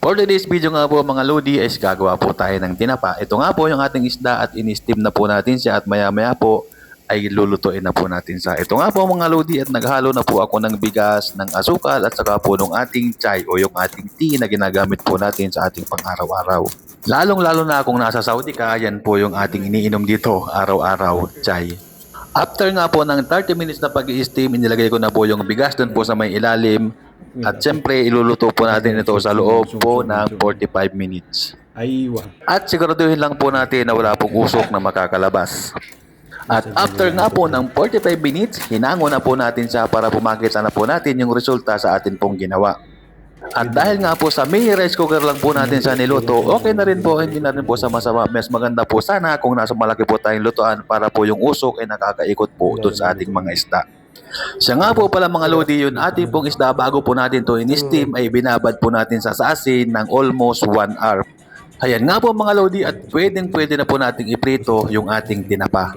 For today's video nga po mga Lodi is gagawa po tayo ng tinapa. Ito nga po yung ating isda at in-steam na po natin siya at maya maya po ay lulutuin na po natin sa ito nga po mga Lodi at naghalo na po ako ng bigas, ng asukal at saka po ng ating chai o yung ating tea na ginagamit po natin sa ating pang-araw-araw. Lalong-lalo na kung nasa Saudi ka, yan po yung ating iniinom dito araw-araw, chai. After nga po ng 30 minutes na pag-i-steam, inilagay ko na po yung bigas doon po sa may ilalim. At syempre, iluluto po natin ito sa loob po ng 45 minutes. Aywa. At siguraduhin lang po natin na wala pong usok na makakalabas. At after nga po ng 45 minutes, hinango na po natin siya para pumakita na po natin yung resulta sa atin pong ginawa. At dahil nga po sa mini rice cooker lang po natin sa niluto, okay na rin po, hindi na rin po sa masama. Mas maganda po sana kung nasa malaki po tayong lutuan para po yung usok ay nakakaikot po doon sa ating mga isda. Siya nga po pala mga Lodi, yun ating pong isda bago po natin to in-steam ay binabad po natin sa asin ng almost 1 hour. Ayan nga po mga Lodi at pwede na po nating iprito yung ating tinapa.